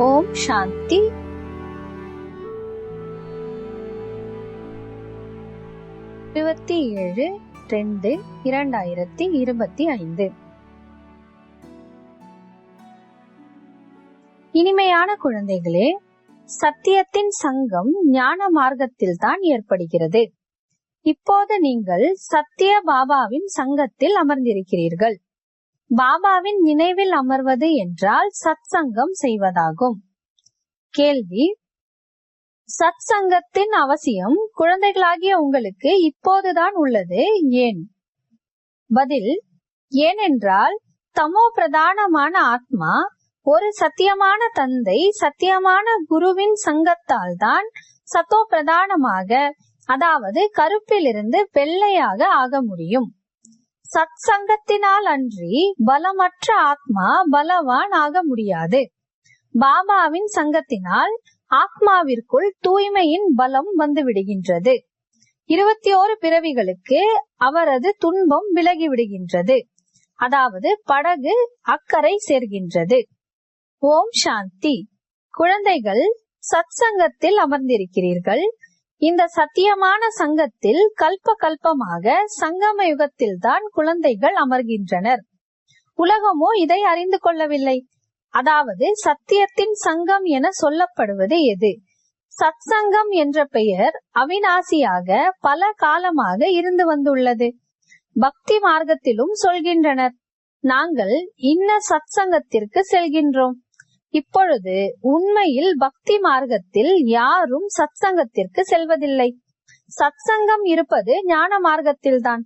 ஓம் சாந்தி. இருபத்தி 7/2/2025. இனிமையான குழந்தைகளே, சத்தியத்தின் சங்கம் ஞான மார்க்கத்தில் தான் ஏற்படுகிறது. இப்போது நீங்கள் சத்திய பாபாவின் சங்கத்தில் அமர்ந்திருக்கிறீர்கள். பாபாவின் நினைவில் அமர்வது என்றால் சத் சங்கம் செய்வதாகும். கேள்வி: சத் சங்கத்தின் அவசியம் குழந்தைகளாகிய உங்களுக்கு இப்போதுதான் உள்ளது, ஏன்? பதில்: ஏனென்றால் தமோ பிரதானமான ஆத்மா ஒரு சத்தியமான தந்தை, சத்தியமான குருவின் சங்கத்தால் தான் சத்தோ பிரதானமாக, அதாவது கருப்பிலிருந்து வெள்ளையாக ஆக முடியும். சத் சங்கத்தினால் அன்றி பலமற்ற ஆத்மா பலவான் ஆக முடியாது. பாபாவின் சங்கத்தினால் ஆத்மாவிற்குள் தூய்மையின் பலம் வந்து விடுகின்றது. 21 பிறவிகளுக்கு அவரது துன்பம் விலகி விடுகின்றது. அதாவது படகு அக்கறை சேர்கின்றது. ஓம் சாந்தி. குழந்தைகள் சத் சங்கத்தில் அமர்ந்திருக்கிறீர்கள். இந்த சத்தியமான சங்கத்தில் கல்ப கல்பமாக சங்கம யுகத்தில் தான் குழந்தைகள் அமர்கின்றனர். உலகமோ இதை அறிந்து கொள்ளவில்லை. அதாவது சத்தியத்தின் சங்கம் என சொல்லப்படுவது எது? சத் சங்கம் என்ற பெயர் அவிநாசியாக பல காலமாக இருந்து வந்துள்ளது. பக்தி மார்க்கத்திலும் சொல்கின்றனர், நாங்கள் இன்ன சத் சங்கத்திற்கு செல்கின்றோம். இப்பொழுது உண்மையில் பக்தி மார்க்கத்தில் யாரும் சத் சங்கத்திற்கு செல்வதில்லை. சத் சங்கம் இருப்பது ஞான மார்க்கத்தில்தான்.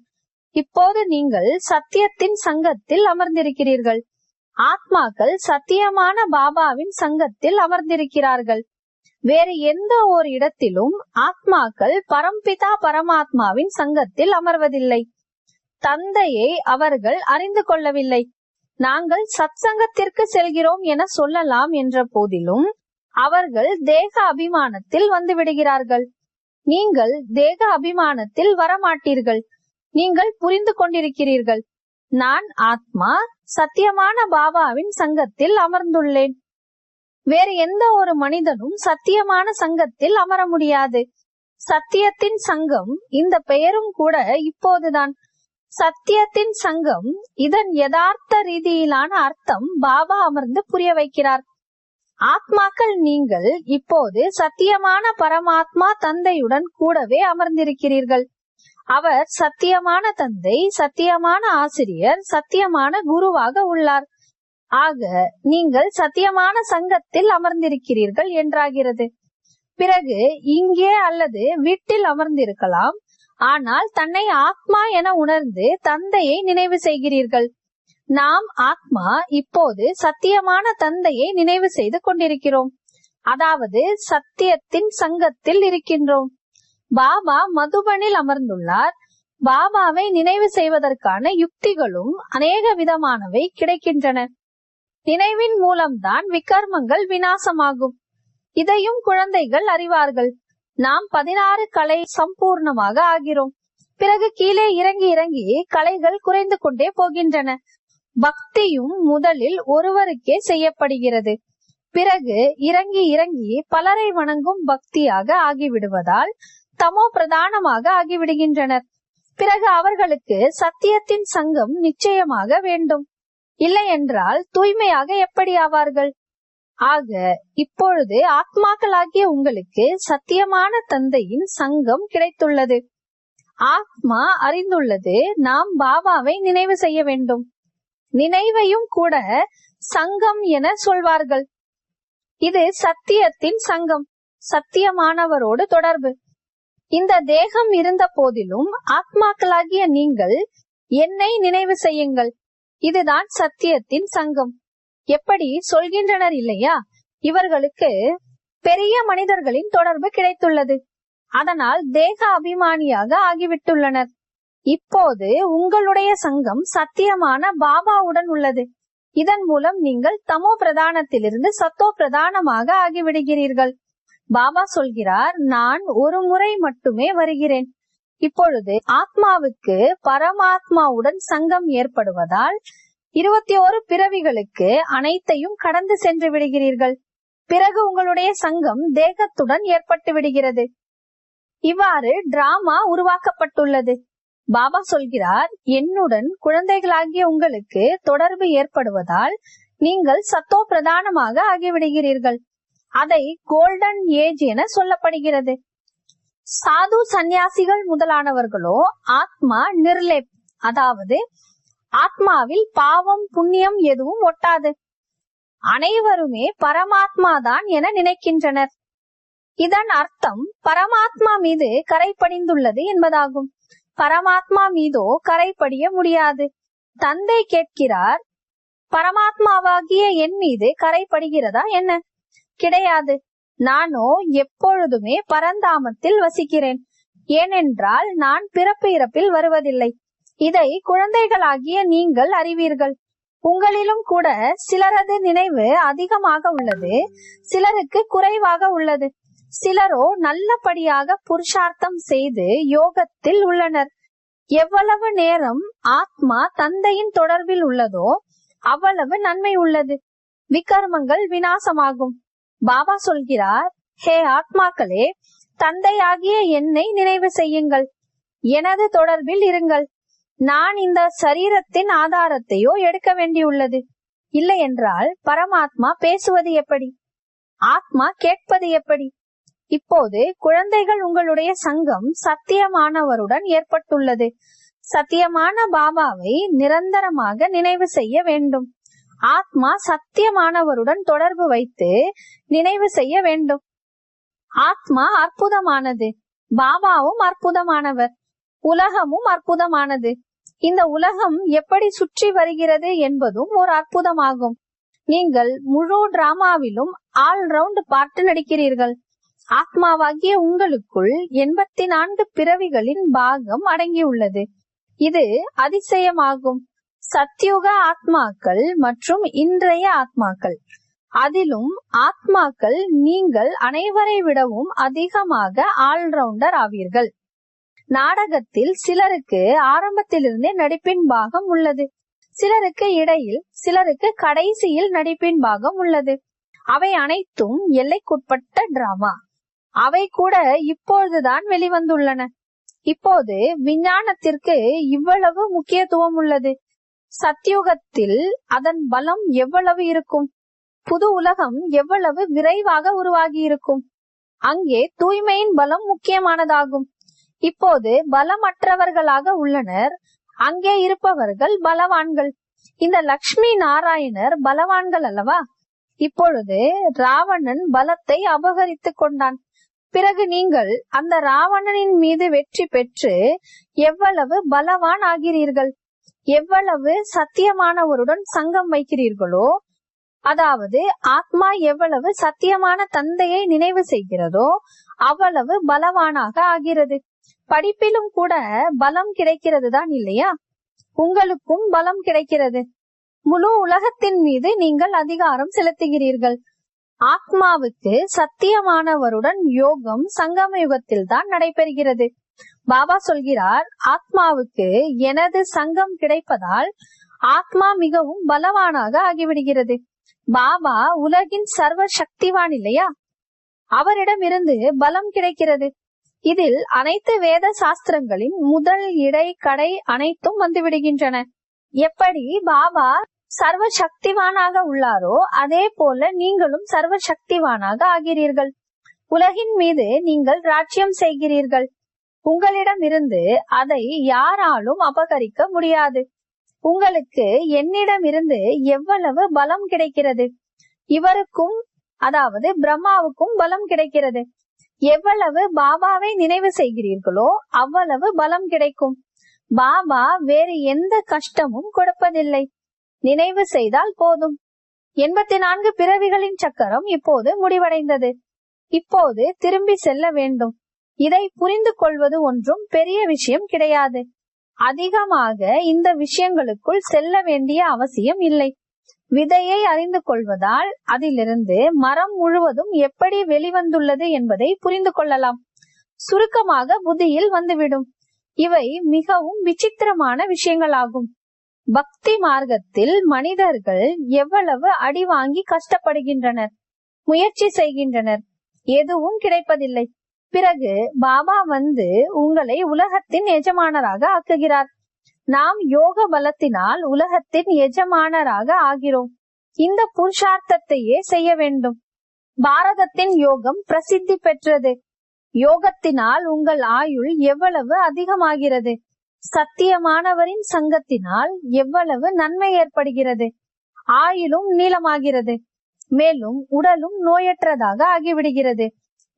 இப்போது நீங்கள் சத்தியத்தின் சங்கத்தில் அமர்ந்திருக்கிறீர்கள். ஆத்மாக்கள் சத்தியமான பாபாவின் சங்கத்தில் அமர்ந்திருக்கிறார்கள். வேறு எந்த ஒரு இடத்திலும் ஆத்மாக்கள் பரம்பிதா பரமாத்மாவின் சங்கத்தில் அமர்வதில்லை. தந்தையை அவர்கள் அறிந்து கொள்ளவில்லை. நாங்கள் சத் சங்கத்திற்கு செல்கிறோம் என சொல்லலாம் என்ற போதிலும் அவர்கள் தேக அபிமானத்தில் வந்து விடுகிறார்கள். நீங்கள் தேக அபிமானத்தில் வரமாட்டீர்கள். நீங்கள் புரிந்து கொண்டிருக்கிறீர்கள், நான் ஆத்மா சத்தியமான பாபாவின் சங்கத்தில் அமர்ந்துள்ளேன். வேறு எந்த ஒரு மனிதனும் சத்தியமான சங்கத்தில் அமர முடியாது. சத்தியத்தின் சங்கம் இந்த பெயரும் கூட இப்போதுதான். சத்தியத்தின் சங்கம், இதன் யதார்த்த ரீதியிலான அர்த்தம் பாபா அமர்ந்து புரிய வைக்கிறார். ஆத்மாக்கள் நீங்கள் இப்போது சத்தியமான பரமாத்மா தந்தையுடன் கூடவே அமர்ந்திருக்கிறீர்கள். அவர் சத்தியமான தந்தை, சத்தியமான ஆசிரியர், சத்தியமான குருவாக உள்ளார். ஆக நீங்கள் சத்தியமான சங்கத்தில் அமர்ந்திருக்கிறீர்கள் என்றாகிறது. பிறகு இங்கே அல்லது வீட்டில் அமர்ந்திருக்கலாம். ஆனால் தன்னை ஆத்மா என உணர்ந்து தந்தையை நினைவு செய்கிறீர்கள். நாம் ஆத்மா இப்போது சத்தியமான தந்தையை நினைவு செய்து கொண்டிருக்கிறோம். அதாவது சத்தியத்தின் சங்கத்தில் இருக்கின்றோம். பாபா மதுபனில் அமர்ந்துள்ளார். பாபாவை நினைவு செய்வதற்கான யுக்திகளும் அநேக விதமானவை கிடைக்கின்றன. நினைவின் மூலம்தான் விகர்மங்கள் விநாசமாகும். இதையும் குழந்தைகள் அறிவார்கள். நாம் 16 கலை சம்பூர்ணமாக ஆகிறோம். பிறகு கீழே இறங்கி இறங்கி கலைகள் குறைந்து கொண்டே போகின்றன. பக்தியும் முதலில் ஒருவருக்கே செய்யப்படுகிறது. பிறகு இறங்கி இறங்கி பலரை வணங்கும் பக்தியாக ஆகிவிடுவதால் தமோ பிரதானமாக ஆகிவிடுகின்றனர். பிறகு அவர்களுக்கு சத்தியத்தின் சங்கம் நிச்சயமாக வேண்டும். இல்லை என்றால் தூய்மையாக எப்படி ஆவார்கள்? ஆக இப்பொழுது ஆத்மாக்களாகிய உங்களுக்கு சத்தியமான தந்தையின் சங்கம் கிடைத்துள்ளது. ஆத்மா அறிந்துள்ளது, நாம் பாபாவை நினைவு செய்ய வேண்டும். நினைவையும் கூட சங்கம் என சொல்வார்கள். இது சத்தியத்தின் சங்கம், சத்தியமானவரோடு தொடர்பு. இந்த தேகம் இருந்த போதிலும் ஆத்மாக்களாகிய நீங்கள் என்னை நினைவு செய்யுங்கள். இதுதான் சத்தியத்தின் சங்கம். எப்படி சொல்கின்றனர் இல்லையா? இவர்களுக்கு பெரிய மனிதர்களின் தொடர்பு கிடைத்துள்ளது. அதனால் தேக அபிமானியாக ஆகிவிட்டுள்ளனர். இப்போது உங்களுடைய சங்கம் சத்தியமான பாபாவுடன் உள்ளது. இதன் மூலம் நீங்கள் தமோ பிரதானத்திலிருந்து சத்தோ பிரதானமாக ஆகிவிடுகிறீர்கள். பாபா சொல்கிறார், நான் ஒரு முறை மட்டுமே வருகிறேன். இப்பொழுது ஆத்மாவுக்கு பரமாத்மாவுடன் சங்கம் ஏற்படுவதால் 21 பிறவிகளுக்கு அனைத்தையும் கடந்து சென்று விடுகிறீர்கள். பிறகு உங்களுடைய சங்கம் தேகத்துடன் ஏற்பட்டு விடுகிறது. இவ்வாறு டிராமா உருவாக்கப்பட்டுள்ளது. பாபா சொல்கிறார், என்னுடன் குழந்தைகளாகிய உங்களுக்கு தொடர்பு ஏற்படுவதால் நீங்கள் சத்தோ பிரதானமாக ஆகிவிடுகிறீர்கள். அதை கோல்டன் ஏஜ் என சொல்லப்படுகிறது. சாது சந்நியாசிகள் முதலானவர்களோ ஆத்மா நிர்லேப், அதாவது ஆத்மாவில் பாவம் புண்ணியம் எதுவும் ஒட்டாது, அனைவருமே பரமாத்மா தான் என நினைக்கின்றனர். இதன் அர்த்தம் பரமாத்மா மீது கரை படிந்துள்ளது என்பதாகும். பரமாத்மா மீதோ கரை படிய முடியாது. தந்தை கேட்கிறார், பரமாத்மாவாகிய என் மீது கரை படுகிறதா என்ன? கிடையாது. நானோ எப்பொழுதுமே பரந்தாமத்தில் வசிக்கிறேன். ஏனென்றால் நான் பிறப்பு இறப்பில் வருவதில்லை. இதை குழந்தைகளாகிய நீங்கள் அறிவீர்கள். உங்களிலும் கூட சிலரது நினைவு அதிகமாக உள்ளது, சிலருக்கு குறைவாக உள்ளது. சிலரோ நல்லபடியாக புருஷார்த்தம் செய்து யோகத்தில் உள்ளனர். எவ்வளவு நேரம் ஆத்மா தந்தையின் தொடர்பில் உள்ளதோ அவ்வளவு நன்மை உள்ளது. விகர்மங்கள் விநாசமாகும். பாபா சொல்கிறார், ஹே ஆத்மாக்களே, தந்தையாகிய என்னை நினைவு செய்யுங்கள், எனது தொடர்பில் இருங்கள். நான் இந்த சரீரத்தின் ஆதாரத்தையோ எடுக்க வேண்டியுள்ளது. இல்லை என்றால் பரமாத்மா பேசுவது எப்படி? ஆத்மா கேட்பது எப்படி? இப்போது குழந்தைகள், உங்களுடைய சங்கம் சத்தியமானவருடன் ஏற்பட்டுள்ளது. சத்தியமான பாபாவை நிரந்தரமாக நினைவு செய்ய வேண்டும். ஆத்மா சத்தியமானவருடன் தொடர்பு வைத்து நினைவு செய்ய வேண்டும். ஆத்மா அற்புதமானது, பாபாவும் அற்புதமானவர், உலகமும் அற்புதமானது. இந்த உலகம் எப்படி சுற்றி வருகிறது என்பதும் ஒரு அற்புதமாகும். நீங்கள் முழு டிராமாவிலும் ஆல்ரவுண்ட் பார்ட் நடிக்கிறீர்கள். ஆத்மாவாகிய உங்களுக்குள் 84 பிறவிகளின் பாகம் அடங்கியுள்ளது. இது அதிசயமாகும். சத்யுக ஆத்மாக்கள் மற்றும் இன்றைய ஆத்மாக்கள், அதிலும் ஆத்மாக்கள் நீங்கள் அனைவரை விடவும் அதிகமாக ஆல்ரவுண்டர் ஆவீர்கள். நாடகத்தில் சிலருக்கு ஆரம்பத்திலிருந்தே நடிப்பின் பாகம் உள்ளது, சிலருக்கு இடையில், சிலருக்கு கடைசியில் நடிப்பின் பாகம் உள்ளது. அவை அனைத்தும் எல்லைக்குட்பட்ட டிராமா. அவை கூட இப்பொழுதுதான் வெளிவந்துள்ளன. இப்போது விஞ்ஞானத்திற்கு இவ்வளவு முக்கியத்துவம் உள்ளது. சத்யுகத்தில் அதன் பலம் எவ்வளவு இருக்கும்? புது உலகம் எவ்வளவு விரைவாக உருவாகி இருக்கும்? அங்கே தூய்மையின் பலம் முக்கியமானதாகும். இப்போது பலமற்றவர்களாக உள்ளனர், அங்கே இருப்பவர்கள் பலவான்கள். இந்த லக்ஷ்மி நாராயணர் பலவான்கள் அல்லவா? இப்பொழுது ராவணன் பலத்தை அபகரித்துக் கொண்டான். பிறகு நீங்கள் அந்த ராவணனின் மீது வெற்றி பெற்று எவ்வளவு பலவான் ஆகிறீர்கள். எவ்வளவு சத்தியமானவருடன் சங்கம் வைக்கிறீர்களோ, அதாவது ஆத்மா எவ்வளவு சத்தியமான தந்தையை நினைவு செய்கிறதோ அவ்வளவு பலவானாக ஆகிறது. படிப்பிலும் கூட பலம் கிடைக்கிறது தான் இல்லையா? உங்களுக்கும் பலம் கிடைக்கிறது. முழு உலகத்தின் மீது நீங்கள் அதிகாரம் செலுத்துகிறீர்கள். ஆத்மாவுக்கு சத்தியமானவருடன் யோகம் சங்கம யுகத்தில் தான் நடைபெறுகிறது. பாபா சொல்கிறார், ஆத்மாவுக்கு எனது சங்கம் கிடைப்பதால் ஆத்மா மிகவும் பலவானாக ஆகிவிடுகிறது. பாபா உலகின் சர்வ சக்திவான் இல்லையா? அவரிடமிருந்து பலம் கிடைக்கிறது. இதில் அனைத்து வேத சாஸ்திரங்களின் முதல், இடை, கடை அனைத்தும் வந்துவிடுகின்றன. எப்படி பாபா சர்வ சக்திவானாக உள்ளாரோ அதே போல நீங்களும் சர்வ சக்திவானாக ஆகிறீர்கள். உலகின் மீது நீங்கள் ராஜ்யம் செய்கிறீர்கள். உங்களிடம் இருந்து அதை யாராலும் அபகரிக்க முடியாது. உங்களுக்கு என்னிடம் இருந்து எவ்வளவு பலம் கிடைக்கிறது? இவருக்கும், அதாவது பிரம்மாவுக்கும் பலம் கிடைக்கிறது. எவ்வளவு பாபாவை நினைவு செய்கிறீர்களோ அவ்வளவு பலம் கிடைக்கும். பாபா வேறு எந்த கஷ்டமும் கொடுப்பதில்லை. நினைவு செய்தால் போதும். 84 பிறவிகளின் சக்கரம் இப்போது முடிவடைந்தது. இப்போது திரும்பி செல்ல வேண்டும். இதை புரிந்து கொள்வது ஒன்றும் பெரிய விஷயம் கிடையாது. அதிகமாக இந்த விஷயங்களுக்குள் செல்ல வேண்டிய அவசியம் இல்லை. விதையை அறிந்து கொள்வதால் அதிலிருந்து மரம் முழுவதும் எப்படி வெளிவந்துள்ளது என்பதை புரிந்து கொள்ளலாம். சுருக்கமாக புத்தியில் வந்துவிடும். இவை மிகவும் விசித்திரமான விஷயங்களாகும். பக்தி மார்க்கத்தில் மனிதர்கள் எவ்வளவு அடி வாங்கி கஷ்டப்படுகின்றனர். முயற்சி செய்கின்றனர், எதுவும் கிடைப்பதில்லை. பிறகு பாபா வந்து உங்களை உலகத்தின் எஜமானராக ஆக்குகிறார். நாம் யோக பலத்தினால் உலகத்தின் எஜமானராக ஆகிறோம். இந்த புருஷார்த்தத்தையே செய்ய வேண்டும். பாரதத்தின் யோகம் பிரசித்தி பெற்றது. யோகத்தினால் உங்கள் ஆயுள் எவ்வளவு அதிகமாகிறது, சத்தியமானவரின் சங்கத்தினால் எவ்வளவு நன்மை ஏற்படுகிறது. ஆயுளும் நீளமாகிறது, மேலும் உடலும் நோயற்றதாக ஆகிவிடுகிறது.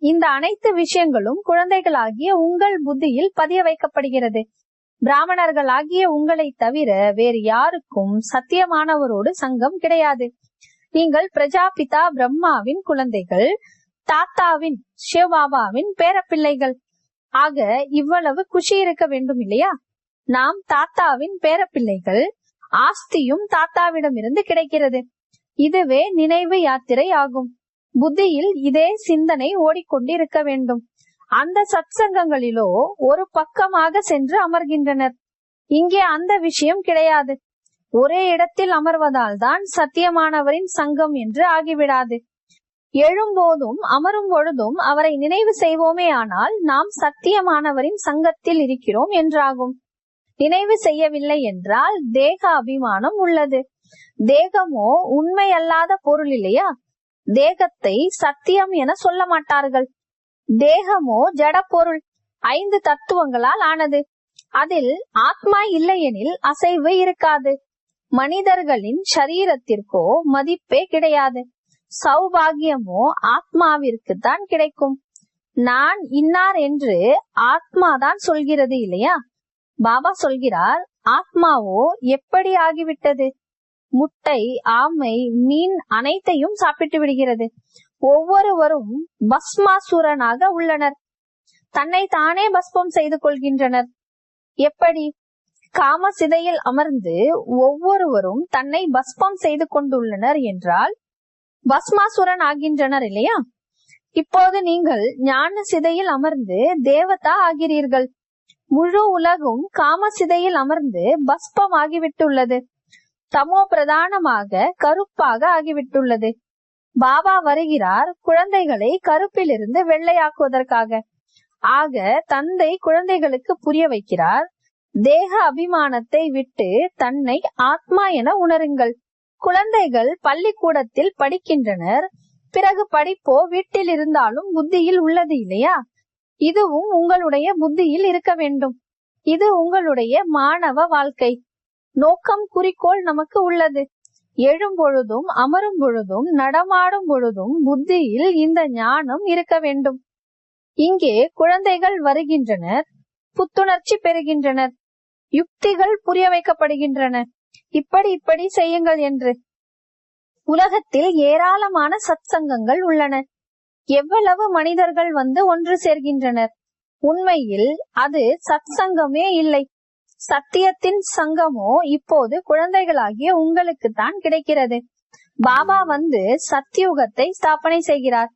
இந்த அனைத்து விஷயங்களும் குழந்தைகளாகிய உங்கள் புத்தியில் பதிய வைக்கப்படுகிறது. பிராமணர்களாகிய உங்களை தவிர வேறு யாருக்கும் சத்தியமானவரோடு சங்கம் கிடையாது. நீங்கள் பிரஜாபிதா பிரம்மாவின் குழந்தைகள், தாத்தாவின் சிவபாபாவின் பேரப்பிள்ளைகள். ஆக இவ்வளவு குஷி இருக்க வேண்டும் இல்லையா? நாம் தாத்தாவின் பேரப்பிள்ளைகள், ஆஸ்தியும் தாத்தாவிடமிருந்து கிடைக்கிறது. இதுவே நினைவு யாத்திரை ஆகும். புத்தியில் இதே சிந்தனை ஓடிக்கொண்டிருக்க வேண்டும். அந்த சத்சங்கங்களிலோ ஒரு பக்கமாக சென்று அமர்கின்றனர். இங்கே அந்த விஷயம் கிடையாது. ஒரே இடத்தில் அமர்வதால் தான் சத்தியமானவரின் சங்கம் என்று ஆகிவிடாது. எழும்போதும் அமரும் பொழுதும் அவரை நினைவு செய்வோமே ஆனால் நாம் சத்தியமானவரின் சங்கத்தில் இருக்கிறோம் என்றாகும். நினைவு செய்யவில்லை என்றால் தேக அபிமானம் உள்ளது. தேகமோ உண்மை அல்லாத பொருள் இல்லையா? தேகத்தை சத்தியம் என சொல்ல மாட்டார்கள். தேகமோ ஜட பொருள், 5 தத்துவங்களால் ஆனது. அதில் ஆத்மா இல்லையெனில் அசைவு இருக்காது. மனிதர்களின் சரீரத்திற்கோ மதிப்பே கிடையாது. சௌபாகியமோ ஆத்மாவிற்கு தான் கிடைக்கும். நான் இன்னார் என்று ஆத்மாதான் சொல்கிறது இல்லையா? பாபா சொல்கிறார், ஆத்மாவோ எப்படி ஆகிவிட்டது? முட்டை, ஆமை, மீன் அனைத்தையும் சாப்பிட்டு விடுகிறது. ஒவ்வொருவரும் பஸ்மாசுரனாக உள்ளனர். தன்னை தானே பஸ்பம் செய்து கொள்கின்றனர். எப்படி? காம சிதையில் அமர்ந்து ஒவ்வொருவரும் தன்னை பஸ்பம் செய்து கொண்டுள்ளனர் என்றால் பஸ்மாசுரன் ஆகின்றனர் இல்லையா? இப்போது நீங்கள் ஞான சிதையில் அமர்ந்து தேவதா ஆகிறீர்கள். முழு உலகும் காம சிதையில் அமர்ந்து பஸ்பம் ஆகிவிட்டுள்ளது. தமோ பிரதானமாக கருப்பாக ஆகிவிட்டுள்ளது. பாபா வருகிறார் குழந்தைகளை கருப்பிலிருந்து வெள்ளையாக்குவதற்காக. ஆக தந்தை குழந்தைகளுக்கு புரிய வைக்கிறார், தேக அபிமானத்தை விட்டு தன்னை ஆத்மா என உணருங்கள். குழந்தைகள் பள்ளிக்கூடத்தில் படிக்கின்றனர். பிறகு படிப்போ வீட்டில் இருந்தாலும் புத்தியில் உள்ளது இல்லையா? இதுவும் உங்களுடைய புத்தியில் இருக்க வேண்டும். இது உங்களுடைய மாணவ வாழ்க்கை. நோக்கம், குறிக்கோள் நமக்கு உள்ளது. எழும் பொழுதும் அமரும் பொழுதும் நடமாடும் பொழுதும் புத்தியில் இந்த ஞானம் இருக்க வேண்டும். இங்கே குழந்தைகள் வருகின்றனர், புத்துணர்ச்சி பெறுகின்றனர், யுக்திகள் புரிய வைக்கப்படுகின்றன. இப்படி செய்யுங்கள் என்று. உலகத்தில் ஏராளமான சத்சங்கங்கள் உள்ளன. எவ்வளவு மனிதர்கள் வந்து ஒன்று சேர்கின்றனர். உண்மையில் அது சத்சங்கமே இல்லை. சத்தியத்தின் சங்கமோ இப்போது குழந்தைகளாகிய உங்களுக்கு தான் கிடைக்கிறது. பாபா வந்து சத்தியுகத்தை ஸ்தாபனை செய்கிறார்.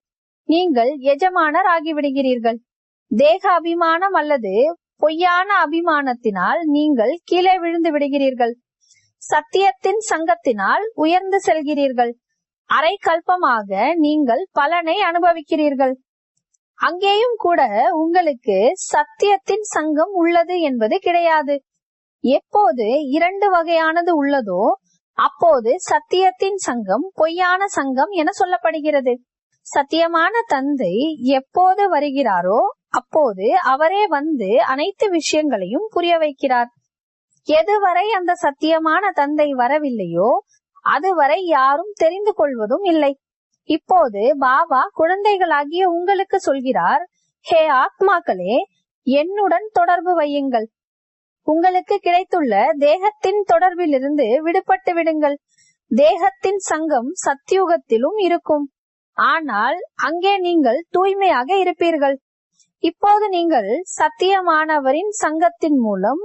நீங்கள் எஜமானர் ஆகிவிடுகிறீர்கள். தேக அபிமானம் அல்லது பொய்யான அபிமானத்தினால் நீங்கள் கீழே விழுந்து விடுகிறீர்கள். சத்தியத்தின் சங்கத்தினால் உயர்ந்து செல்கிறீர்கள். அரை கல்பமாக நீங்கள் பலனை அனுபவிக்கிறீர்கள். அங்கேயும் கூட உங்களுக்கு சத்தியத்தின் சங்கம் உள்ளது என்பது கிடையாது. எப்போது 2 வகையானது உள்ளதோ அப்போது சத்தியத்தின் சங்கம் பொய்யான சங்கம் என சொல்லப்படுகிறது. சத்தியமான தந்தை எப்போது வருகிறாரோ அப்போது அவரே வந்து அனைத்து விஷயங்களையும் புரிய வைக்கிறார். எதுவரை அந்த சத்தியமான தந்தை வரவில்லையோ அதுவரை யாரும் தெரிந்து கொள்வதும் இல்லை. இப்போது பாபா குழந்தைகளாகிய உங்களுக்கு சொல்கிறார், ஹே ஆத்மாக்களே, என்னுடன் தொடர்பு வையுங்கள். உங்களுக்கு கிடைத்துள்ள தேகத்தின் தொடர்பிலிருந்து விடுபட்டு விடுங்கள். தேகத்தின் சங்கம் சத்தியுகத்திலும் இருக்கும். ஆனால் அங்கே நீங்கள் தூய்மையாக இருப்பீர்கள். இப்போது நீங்கள் சத்தியமானவரின் சங்கத்தின் மூலம்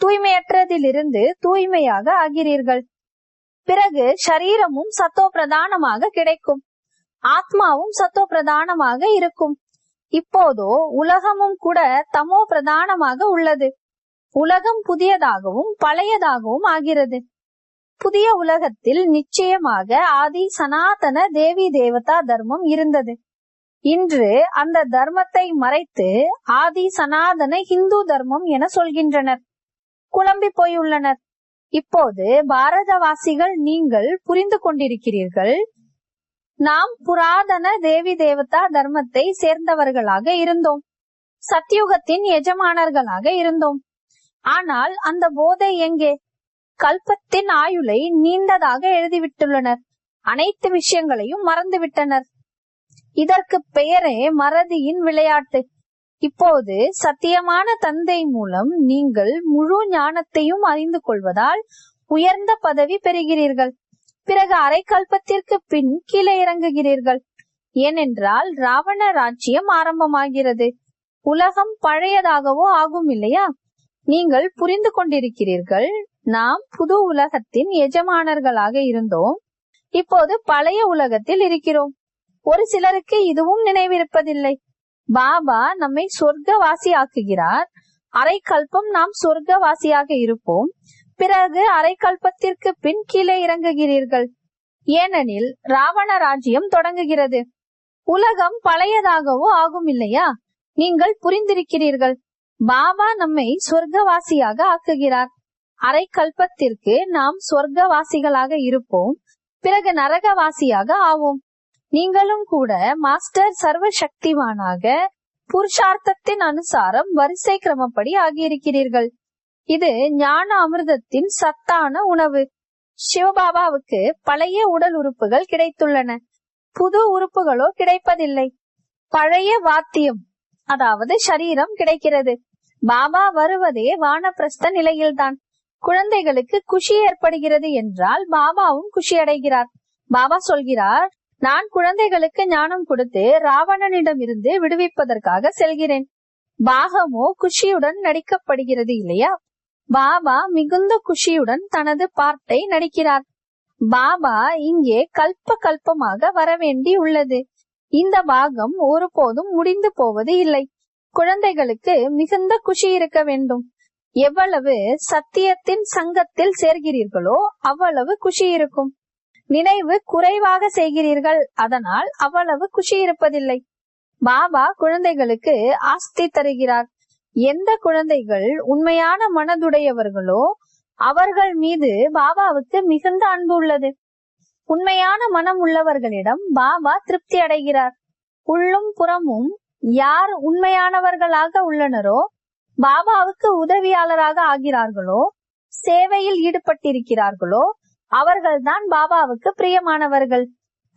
தூய்மையற்றதிலிருந்து தூய்மையாக ஆகிறீர்கள். பிறகு ஷரீரமும் சத்தோ பிரதானமாக கிடைக்கும். ஆத்மாவும் சத்தோ பிரதானமாக இருக்கும். இப்போதோ உலகமும் கூட தமோ பிரதானமாக உள்ளது. உலகம் புதியதாகவும் பழையதாகவும் ஆகிறது. புதிய உலகத்தில் நிச்சயமாக ஆதி சனாதன தேவி தேவதா தர்மம் இருந்தது. இன்று அந்த தர்மத்தை மறைத்து ஆதி சனாதன இந்து தர்மம் என சொல்கின்றனர். குழம்பி போயுள்ளனர். இப்போது பாரதவாசிகள் நீங்கள் புரிந்து கொண்டிருக்கிறீர்கள். நாம் புராதன தேவி தேவதா தர்மத்தை சேர்ந்தவர்களாக இருந்தோம். சத்தியுகத்தின் எஜமானர்களாக இருந்தோம். ஆனால் அந்த போதை எங்கே? கல்பத்தின் ஆயுளை நீண்டதாக எழுதிவிட்டுள்ளனர். அனைத்து விஷயங்களையும் மறந்துவிட்டனர். இதற்கு பெயரே மறதியின் விளையாட்டு. இப்போது சத்தியமான தந்தை மூலம் நீங்கள் முழு ஞானத்தையும் அறிந்து கொள்வதால் உயர்ந்த பதவி பெறுகிறீர்கள். பிறகு அரை கல்பத்திற்கு பின் கீழே இறங்குகிறீர்கள். ஏனென்றால் ராவண ராஜ்யம் ஆரம்பமாகிறது. உலகம் பழையதாகவோ ஆகும் இல்லையா? நீங்கள் புரிந்து கொண்டிருக்கிறீர்கள். நாம் புது உலகத்தின் எஜமானர்களாக இருந்தோம். இப்போது பழைய உலகத்தில் இருக்கிறோம். ஒரு சிலருக்கு இதுவும் நினைவிருப்பதில்லை. பாபா நம்மை சொர்க்கவாசி ஆக்குகிறார். அரை கல்பம் நாம் சொர்க்கவாசியாக இருப்போம். பிறகு அரை கல்பத்திற்கு பின் கீழே இறங்குகிறீர்கள். ஏனெனில் ராவண ராஜ்யம் தொடங்குகிறது. உலகம் பழையதாகவோ ஆகும் இல்லையா? நீங்கள் புரிந்திருக்கிறீர்கள். பாபா நம்மை சொர்க்கவாசியாக ஆக்குகிறார். அரை கல்பத்திற்கு நாம் சொர்க்கவாசிகளாக இருப்போம். பிறகு நரகவாசியாக ஆவோம். நீங்களும் கூட மாஸ்டர் சர்வ சக்திவானாக புருஷார்த்தத்தின் அனுசாரம் வரிசை கிரமப்படி ஆகியிருக்கிறீர்கள். இது ஞான அமிர்தத்தின் சத்தான உணவு. சிவபாபாவுக்கு பழைய உடல் உறுப்புகள் கிடைத்துள்ளன. புது உறுப்புகளோ கிடைப்பதில்லை. பழைய வாத்தியம் அதாவது சரீரம் கிடைக்கிறது. பாபா வருவதே வானப்பிரஸ்த நிலையில்தான். குழந்தைகளுக்கு குஷி ஏற்படுகிறது என்றால் பாபாவும் குஷி அடைகிறார். பாபா சொல்கிறார், நான் குழந்தைகளுக்கு ஞானம் கொடுத்து ராவணனிடம் இருந்து விடுவிப்பதற்காக செல்கிறேன். பாகமோ குஷியுடன் நடிக்கப்படுகிறது இல்லையா? பாபா மிகுந்த குஷியுடன் தனது பார்ட்டை நடிக்கிறார். பாபா இங்கே கல்ப கல்பமாக வரவேண்டி உள்ளது. இந்த பாகம் ஒருபோதும் முடிந்து போவது இல்லை. குழந்தைகளுக்கு மிகுந்த குஷி இருக்க வேண்டும். எவ்வளவு சத்தியத்தின் சங்கத்தில் சேர்கிறீர்களோ அவ்வளவு குஷி இருக்கும். நினைவு குறைவாக செய்கிறீர்கள், அதனால் அவ்வளவு குஷி இருப்பதில்லை. பாபா குழந்தைகளுக்கு ஆஸ்தி தருகிறார். எந்த குழந்தைகள் உண்மையான மனதுடையவர்களோ அவர்கள் மீது பாபாவுக்கு மிகுந்த அன்பு உள்ளது. உண்மையான மனம் உள்ளவர்களிடம் பாபா திருப்தி அடைகிறார். உள்ளும் புறமும் யார் உண்மையானவர்களாக உள்ளனரோ, பாபாவுக்கு உதவியாளராக ஆகிறார்களோ, சேவையில் ஈடுபட்டிருக்கிறார்களோ அவர்கள்தான் பாபாவுக்கு பிரியமானவர்கள்.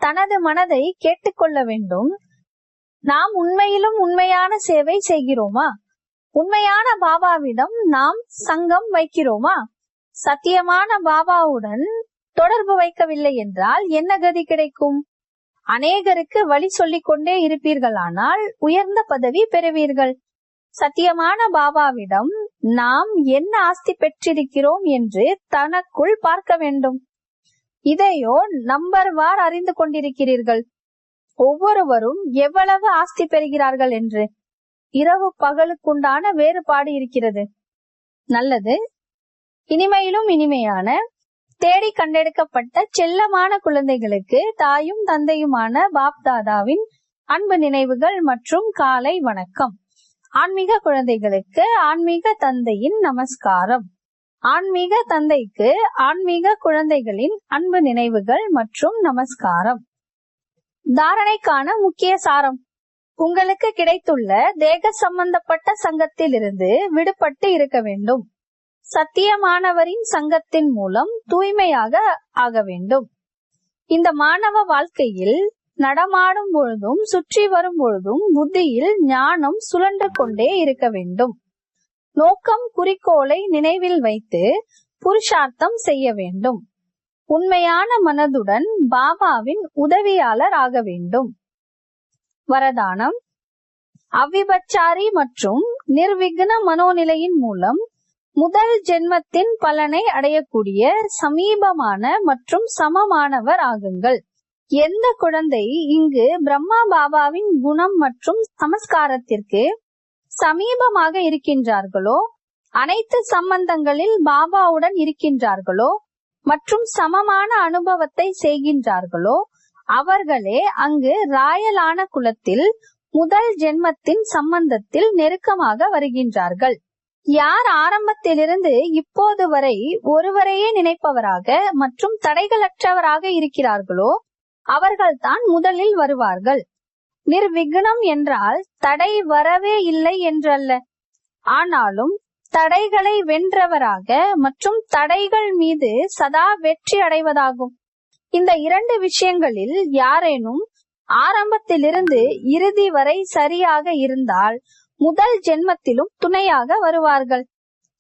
தனது மனதை கேட்டுக்கொள்ள வேண்டும். நாம் உண்மையிலும் உண்மையான சேவை செய்கிறோமா? உண்மையான பாபாவிடம் நாம் சங்கம் வைக்கிறோமா? சத்தியமான பாபாவுடன் தொடர்பு வைக்கவில்லை என்றால் என்ன கதி கிடைக்கும்? அநேகருக்கு வழி சொல்லிக் கொண்டே இருப்பீர்களானால் உயர்ந்த பதவி பெறுவீர்கள். சத்தியமான பாபாவிடம் நாம் என்ன ஆஸ்தி பெற்றிருக்கிறோம் என்று தனக்குள் பார்க்க வேண்டும். இதையோ நம்பர்வார் அறிந்து கொண்டிருக்கிறீர்கள். ஒவ்வொருவரும் எவ்வளவு ஆஸ்தி பெறுகிறார்கள் என்று. இரவு பகலுக்குண்டான வேறுபாடு இருக்கிறது. நல்லது. இனிமையிலும் இனிமையான தேடி கண்டெடுக்கப்பட்ட செல்லமான குழந்தைகளுக்கு தாயும் தந்தையுமான பாப் தாதாவின் அன்பு நினைவுகள் மற்றும் காலை வணக்கம். ஆன்மீக குழந்தைகளுக்கு ஆன்மீக தந்தையின் நமஸ்காரம். ஆன்மீக தந்தைக்கு ஆன்மீக குழந்தைகளின் அன்பு நினைவுகள் மற்றும் நமஸ்காரம். தாரணைக்கான முக்கிய சாரம். உங்களுக்கு கிடைத்துள்ள தேக சம்பந்தப்பட்ட சங்கத்தில் இருந்து விடுபட்டு இருக்க வேண்டும். சத்தியமானவரின் சங்கத்தின் மூலம் தூய்மையாக ஆக வேண்டும். இந்த மாணவ வாழ்க்கையில் நடமாடும் பொழுதும் சுற்றி வரும் பொழுதும் புத்தியில் ஞானம் சுழன்று கொண்டே இருக்க வேண்டும். நோக்கம் குறிக்கோளை நினைவில் வைத்து புருஷார்த்தம் செய்ய வேண்டும். உண்மையான மனதுடன் பாபாவின் உதவியாளர் ஆக வேண்டும். வரதானம். அவ்விபச்சாரி மற்றும் நிர்விக்ன மனோநிலையின் மூலம் முதல் ஜென்மத்தின் பலனை அடையக்கூடிய சமீபமான மற்றும் சமமானவர் ஆகுங்கள். எந்த குழந்தை இங்கு பிரம்மா பாபாவின் குணம் மற்றும் சமஸ்காரத்திற்கு சமீபமாக இருக்கின்றார்களோ, அனைத்து சம்பந்தங்களில் பாபாவுடன் இருக்கின்றார்களோ, மற்றும் சமமான அனுபவத்தை செய்கின்றார்களோ அவர்களே அங்கு ராயலான குலத்தில் முதல் ஜென்மத்தின் சம்பந்தத்தில் நெருக்கமாக வருகின்றார்கள். யார் ஆரம்பத்திலிருந்து இப்போது வரை ஒருவரையே நினைப்பவராக மற்றும் தடைகளற்றவராக இருக்கிறார்களோ அவர்கள்தான் முதலில் வருவார்கள். நிர்விக்னம் என்றால் தடை வரவே இல்லை என்றல்ல, ஆனாலும் தடைகளை வென்றவராக மற்றும் தடைகள் மீது சதா வெற்றி அடைவதாகும். இந்த இரண்டு விஷயங்களில் யாரேனும் ஆரம்பத்திலிருந்து இறுதி வரை சரியாக இருந்தால் முதல் ஜென்மத்திலும் துணையாக வருவார்கள்.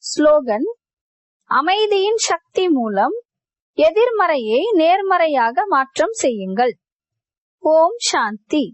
ஸ்லோகன்: அமைதியின் சக்தி மூலம் எதிர்மறையை நேர்மறையாக மாற்றம் செய்யுங்கள். ஓம் சாந்தி.